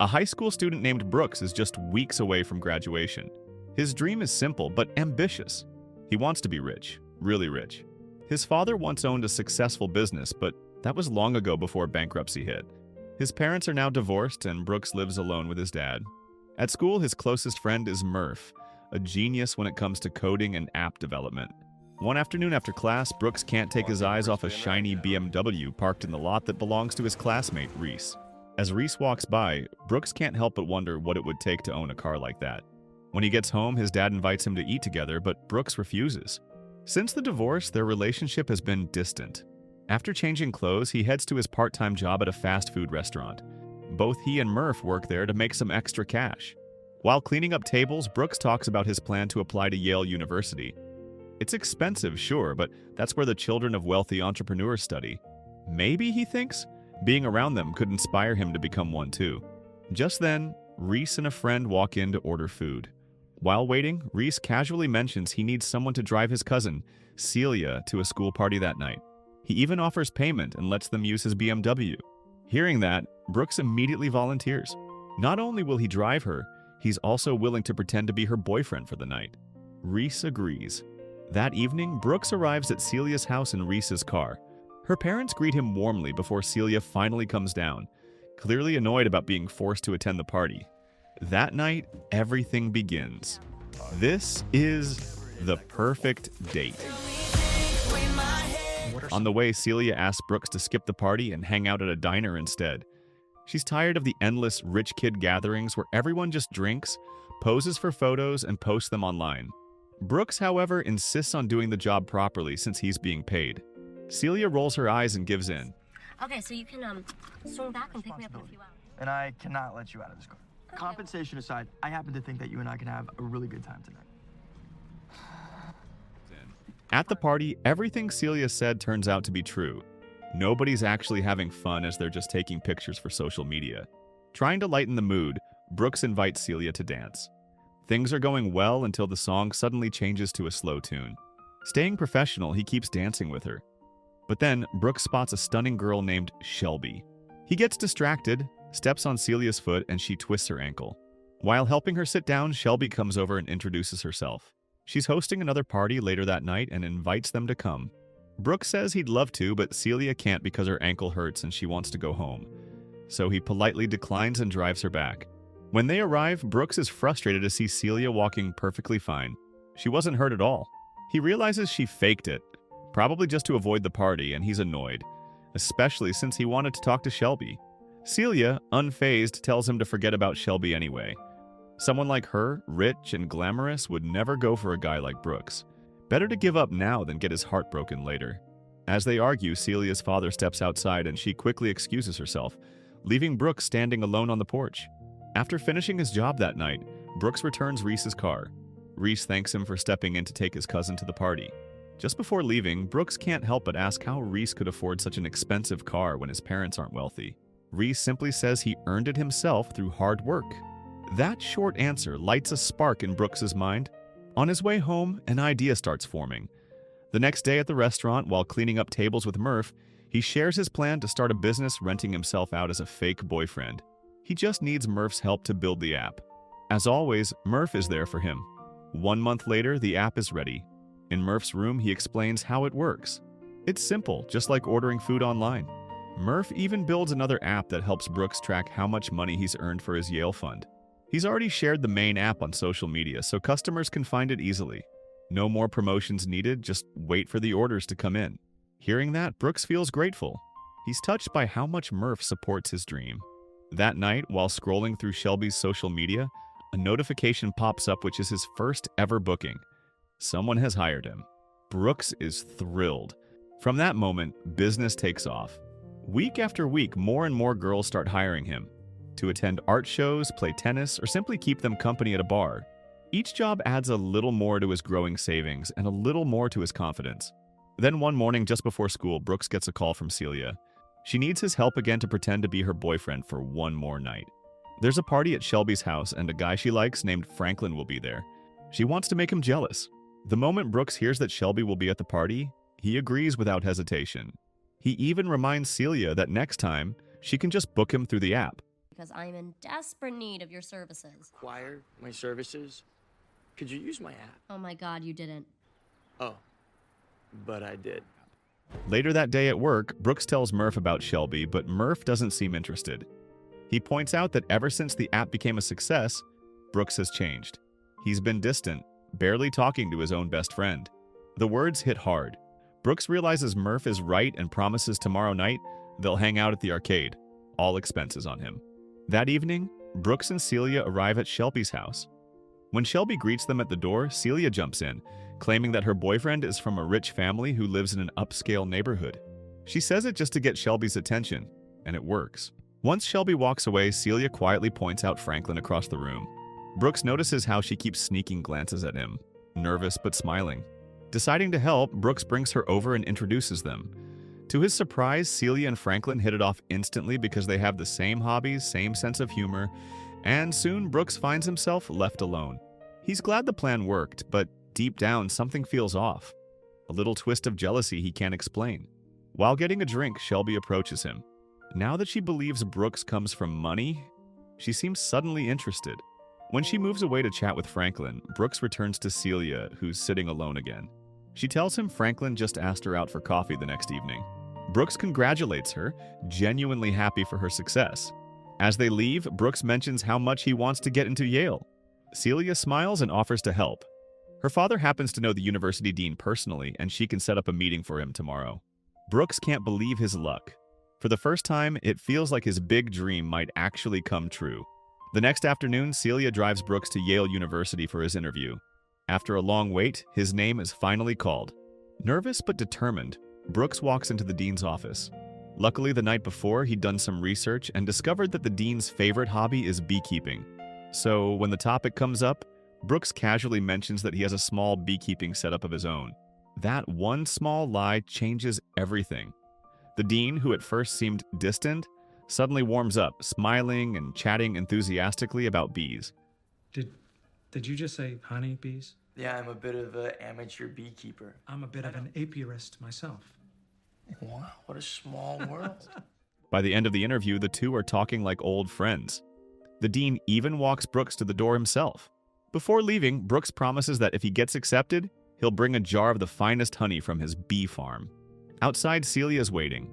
A high school student named Brooks is just weeks away from graduation. His dream is simple but ambitious. He wants to be rich, really rich. His father once owned a successful business, but that was long ago before bankruptcy hit. His parents are now divorced and Brooks lives alone with his dad. At school, his closest friend is Murph, a genius when it comes to coding and app development. One afternoon after class, Brooks can't take his eyes off a shiny BMW parked in the lot that belongs to his classmate, Reese. As Reese walks by, Brooks can't help but wonder what it would take to own a car like that. When he gets home, his dad invites him to eat together, but Brooks refuses. Since the divorce, their relationship has been distant. After changing clothes, he heads to his part-time job at a fast food restaurant. Both he and Murph work there to make some extra cash. While cleaning up tables, Brooks talks about his plan to apply to Yale University. It's expensive, sure, but that's where the children of wealthy entrepreneurs study. Maybe, he thinks, being around them could inspire him to become one too. Just then, Reese and a friend walk in to order food. While waiting, Reese casually mentions he needs someone to drive his cousin, Celia, to a school party that night. He even offers payment and lets them use his BMW. Hearing that, Brooks immediately volunteers. Not only will he drive her, he's also willing to pretend to be her boyfriend for the night. Reese agrees. That evening, Brooks arrives at Celia's house in Reese's car. Her parents greet him warmly before Celia finally comes down, clearly annoyed about being forced to attend the party. That night, everything begins. This is the perfect date. On the way, Celia asks Brooks to skip the party and hang out at a diner instead. She's tired of the endless rich kid gatherings where everyone just drinks, poses for photos, and posts them online. Brooks, however, insists on doing the job properly since he's being paid. Celia rolls her eyes and gives in. Okay, so you can swing back and pick me up in a few hours. And I cannot let you out of this car. Okay. Compensation aside, I happen to think that you and I can have a really good time tonight. At the party, everything Celia said turns out to be true. Nobody's actually having fun as they're just taking pictures for social media. Trying to lighten the mood, Brooks invites Celia to dance. Things are going well until the song suddenly changes to a slow tune. Staying professional, he keeps dancing with her. But then, Brooks spots a stunning girl named Shelby. He gets distracted, steps on Celia's foot, and she twists her ankle. While helping her sit down, Shelby comes over and introduces herself. She's hosting another party later that night and invites them to come. Brooks says he'd love to, but Celia can't because her ankle hurts and she wants to go home. So he politely declines and drives her back. When they arrive, Brooks is frustrated to see Celia walking perfectly fine. She wasn't hurt at all. He realizes she faked it, probably just to avoid the party, and he's annoyed, especially since he wanted to talk to Shelby. Celia, unfazed, tells him to forget about Shelby anyway. Someone like her, rich and glamorous, would never go for a guy like Brooks. Better to give up now than get his heart broken later. As they argue, Celia's father steps outside and she quickly excuses herself, leaving Brooks standing alone on the porch. After finishing his job that night, Brooks returns Reese's car. Reese thanks him for stepping in to take his cousin to the party. Just before leaving, Brooks can't help but ask how Reese could afford such an expensive car when his parents aren't wealthy. Reese simply says he earned it himself through hard work. That short answer lights a spark in Brooks's mind. On his way home, an idea starts forming. The next day at the restaurant, while cleaning up tables with Murph, he shares his plan to start a business renting himself out as a fake boyfriend. He just needs Murph's help to build the app. As always, Murph is there for him. 1 month later, the app is ready. In Murph's room, he explains how it works. It's simple, just like ordering food online. Murph even builds another app that helps Brooks track how much money he's earned for his Yale fund. He's already shared the main app on social media, so customers can find it easily. No more promotions needed, just wait for the orders to come in. Hearing that, Brooks feels grateful. He's touched by how much Murph supports his dream. That night, while scrolling through Shelby's social media, a notification pops up which is his first ever booking. Someone has hired him. Brooks is thrilled. From that moment, business takes off. Week after week, more and more girls start hiring him to attend art shows, play tennis, or simply keep them company at a bar. Each job adds a little more to his growing savings and a little more to his confidence. Then one morning just before school, Brooks gets a call from Celia. She needs his help again to pretend to be her boyfriend for one more night. There's a party at Shelby's house and a guy she likes named Franklin will be there. She wants to make him jealous. The moment Brooks hears that Shelby will be at the party, he agrees without hesitation. He even reminds Celia that next time, she can just book him through the app. because I'm in desperate need of your services. Acquire my services? Could you use my app? Oh my god, you didn't. Oh, but I did. Later that day at work, Brooks tells Murph about Shelby, but Murph doesn't seem interested. He points out that ever since the app became a success, Brooks has changed. He's been distant, barely talking to his own best friend. The words hit hard. Brooks realizes Murph is right and promises tomorrow night they'll hang out at the arcade, all expenses on him. That evening, Brooks and Celia arrive at Shelby's house. When Shelby greets them at the door, Celia jumps in, claiming that her boyfriend is from a rich family who lives in an upscale neighborhood. She says it just to get Shelby's attention, and it works. Once Shelby walks away, Celia quietly points out Franklin across the room. Brooks notices how she keeps sneaking glances at him, nervous but smiling. Deciding to help, Brooks brings her over and introduces them. To his surprise, Celia and Franklin hit it off instantly because they have the same hobbies, same sense of humor, and soon Brooks finds himself left alone. He's glad the plan worked, but deep down something feels off. A little twist of jealousy he can't explain. While getting a drink, Shelby approaches him. Now that she believes Brooks comes from money, she seems suddenly interested. When she moves away to chat with Franklin, Brooks returns to Celia, who's sitting alone again. She tells him Franklin just asked her out for coffee the next evening. Brooks congratulates her, genuinely happy for her success. As they leave, Brooks mentions how much he wants to get into Yale. Celia smiles and offers to help. Her father happens to know the university dean personally, and she can set up a meeting for him tomorrow. Brooks can't believe his luck. For the first time, it feels like his big dream might actually come true. The next afternoon, Celia drives Brooks to Yale University for his interview. After a long wait, his name is finally called. Nervous but determined, Brooks walks into the dean's office. Luckily, the night before, he'd done some research and discovered that the dean's favorite hobby is beekeeping. So, when the topic comes up, Brooks casually mentions that he has a small beekeeping setup of his own. That one small lie changes everything. The dean, who at first seemed distant, suddenly warms up, smiling and chatting enthusiastically about bees. Did you just say honey bees? Yeah, I'm a bit of an amateur beekeeper. I'm a bit of an apiarist myself. Wow, what a small world. By the end of the interview, the two are talking like old friends. The dean even walks Brooks to the door himself. Before leaving, Brooks promises that if he gets accepted, he'll bring a jar of the finest honey from his bee farm. Outside, Celia's waiting.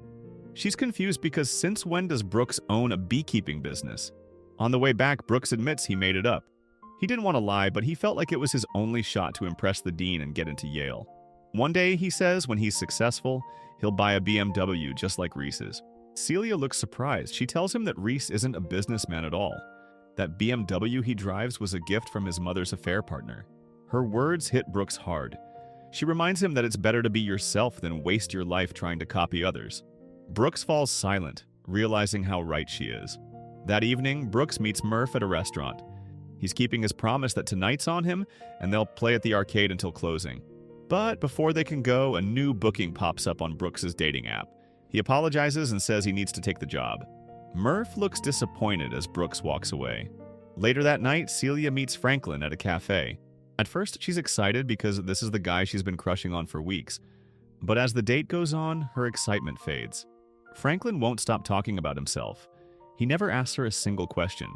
She's confused because since when does Brooks own a beekeeping business? On the way back, Brooks admits he made it up. He didn't want to lie, but he felt like it was his only shot to impress the dean and get into Yale. One day, he says, when he's successful, he'll buy a BMW just like Reese's. Celia looks surprised. She tells him that Reese isn't a businessman at all. That BMW he drives was a gift from his mother's affair partner. Her words hit Brooks hard. She reminds him that it's better to be yourself than waste your life trying to copy others. Brooks falls silent, realizing how right she is. That evening, Brooks meets Murph at a restaurant. He's keeping his promise that tonight's on him, and they'll play at the arcade until closing. But before they can go, a new booking pops up on Brooks's dating app. He apologizes and says he needs to take the job. Murph looks disappointed as Brooks walks away. Later that night, Celia meets Franklin at a cafe. At first, she's excited because this is the guy she's been crushing on for weeks. But as the date goes on, her excitement fades. Franklin won't stop talking about himself. He never asks her a single question.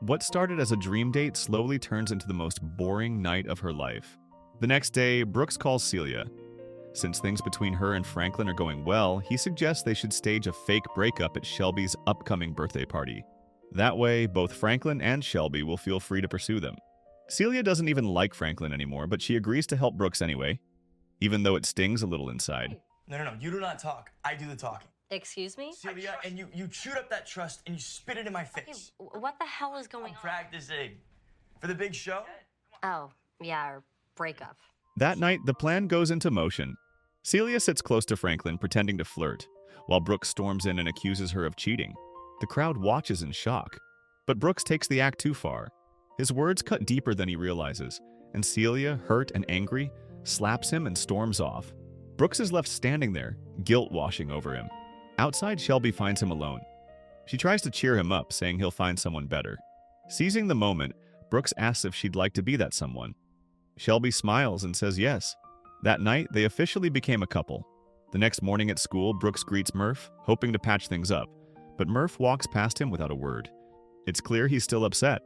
What started as a dream date slowly turns into the most boring night of her life. The next day, Brooks calls Celia. Since things between her and Franklin are going well, he suggests they should stage a fake breakup at Shelby's upcoming birthday party. That way, both Franklin and Shelby will feel free to pursue them. Celia doesn't even like Franklin anymore, but she agrees to help Brooks anyway, even though it stings a little inside. No, you do not talk. I do the talking. Excuse me? Celia, and you chewed up that trust and you spit it in my face. What the hell is going I'm practicing. For the big show? on? Oh, yeah, or breakup. That night, the plan goes into motion. Celia sits close to Franklin, pretending to flirt, while Brooks storms in and accuses her of cheating. The crowd watches in shock. But Brooks takes the act too far. His words cut deeper than he realizes, and Celia, hurt and angry, slaps him and storms off. Brooks is left standing there, guilt washing over him. Outside, Shelby finds him alone. She tries to cheer him up, saying he'll find someone better. Seizing the moment, Brooks asks if she'd like to be that someone. Shelby smiles and says yes. That night, they officially became a couple. The next morning at school, Brooks greets Murph, hoping to patch things up, but Murph walks past him without a word. It's clear he's still upset.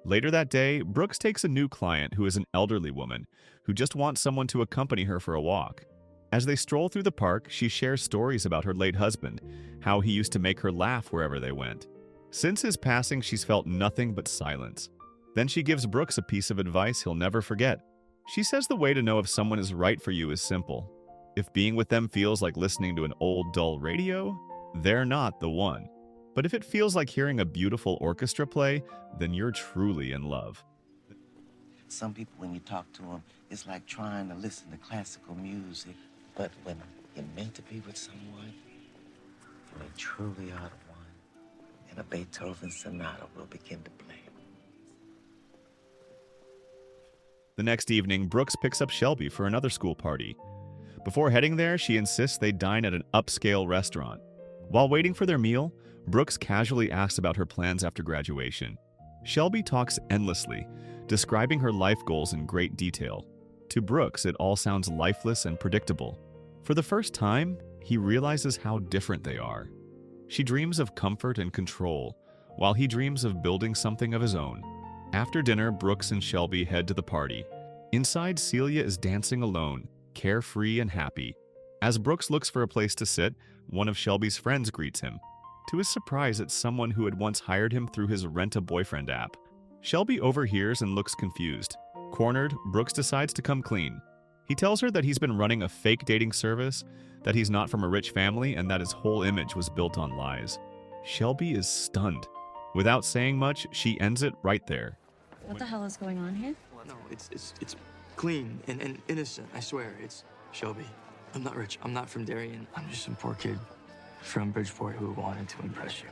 Later that day, Brooks takes a new client who is an elderly woman who just wants someone to accompany her for a walk. As they stroll through the park, she shares stories about her late husband, how he used to make her laugh wherever they went. Since his passing, she's felt nothing but silence. Then she gives Brooks a piece of advice he'll never forget. She says the way to know if someone is right for you is simple. If being with them feels like listening to an old, dull radio, they're not the one. But if it feels like hearing a beautiful orchestra play, then you're truly in love. Some people, when you talk to them, it's like trying to listen to classical music. But when you're meant to be with someone, and they truly are the one, and a Beethoven sonata will begin to play. The next evening, Brooks picks up Shelby for another school party. Before heading there, she insists they dine at an upscale restaurant. While waiting for their meal, Brooks casually asks about her plans after graduation. Shelby talks endlessly, describing her life goals in great detail. To Brooks, it all sounds lifeless and predictable. For the first time, he realizes how different they are. She dreams of comfort and control, while he dreams of building something of his own. After dinner, Brooks and Shelby head to the party. Inside, Celia is dancing alone, carefree and happy. As Brooks looks for a place to sit, one of Shelby's friends greets him. To his surprise, it's someone who had once hired him through his Rent-A-Boyfriend app. Shelby overhears and looks confused. Cornered, Brooks decides to come clean. He tells her that he's been running a fake dating service, that he's not from a rich family, and that his whole image was built on lies. Shelby is stunned. Without saying much, she ends it right there. What the hell is going on here? No, it's clean and innocent, I swear. It's Shelby. I'm not rich. I'm not from Darien. I'm just some poor kid from Bridgeport who wanted to impress you.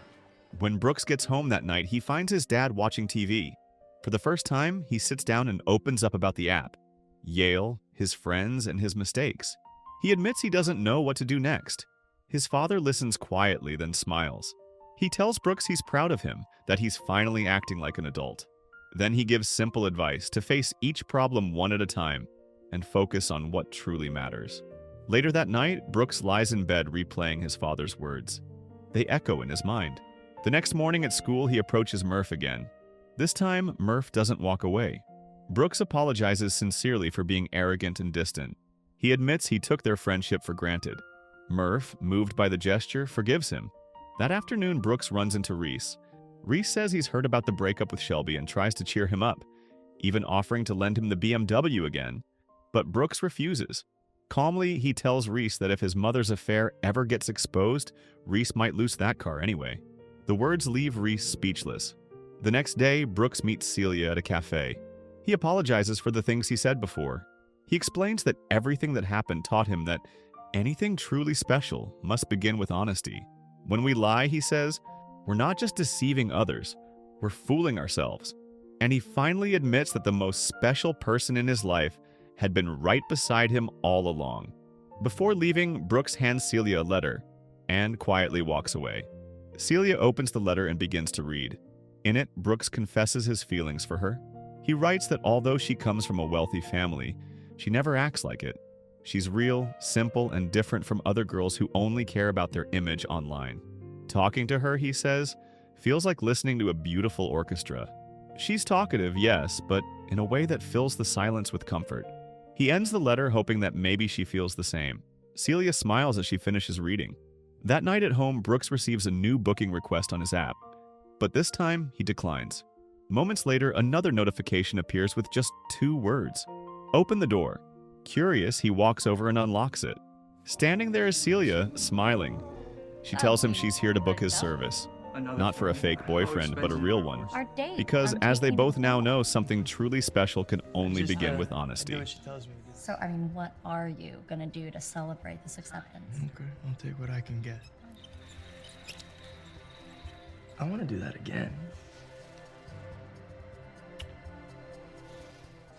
When Brooks gets home that night, he finds his dad watching TV. For the first time, he sits down and opens up about the app, Yale, his friends, and his mistakes. He admits he doesn't know what to do next. His father listens quietly, then smiles. He tells Brooks he's proud of him, that he's finally acting like an adult. Then he gives simple advice to face each problem one at a time and focus on what truly matters. Later that night, Brooks lies in bed replaying his father's words. They echo in his mind. The next morning at school, he approaches Murph again. This time, Murph doesn't walk away. Brooks apologizes sincerely for being arrogant and distant. He admits he took their friendship for granted. Murph, moved by the gesture, forgives him. That afternoon, Brooks runs into Reese. Reese says he's heard about the breakup with Shelby and tries to cheer him up, even offering to lend him the BMW again. But Brooks refuses. Calmly, he tells Reese that if his mother's affair ever gets exposed, Reese might lose that car anyway. The words leave Reese speechless. The next day, Brooks meets Celia at a cafe. He apologizes for the things he said before. He explains that everything that happened taught him that anything truly special must begin with honesty. When we lie, he says, we're not just deceiving others, we're fooling ourselves. And he finally admits that the most special person in his life had been right beside him all along. Before leaving, Brooks hands Celia a letter and quietly walks away. Celia opens the letter and begins to read. In it, Brooks confesses his feelings for her. He writes that although she comes from a wealthy family, she never acts like it. She's real, simple, and different from other girls who only care about their image online. Talking to her, he says, feels like listening to a beautiful orchestra. She's talkative, yes, but in a way that fills the silence with comfort. He ends the letter hoping that maybe she feels the same. Celia smiles as she finishes reading. That night at home, Brooks receives a new booking request on his app, but this time he declines. Moments later, another notification appears with just 2 words. Open the door. Curious, he walks over and unlocks it. Standing there is Celia, smiling. She tells him she's here to book his service. Not for a fake boyfriend, but a real one. Our date. Because, I'm as they taking- both now know, something truly special can only begin with Do honesty. what she tells me to do. So, I mean, what are you gonna do to celebrate this acceptance? Okay, I'll take what I can get. I want to do that again.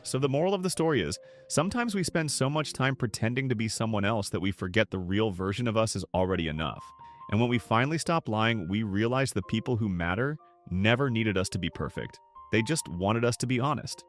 So the moral of the story is, sometimes we spend so much time pretending to be someone else that we forget the real version of us is already enough. And when we finally stop lying, we realize the people who matter never needed us to be perfect. They just wanted us to be honest.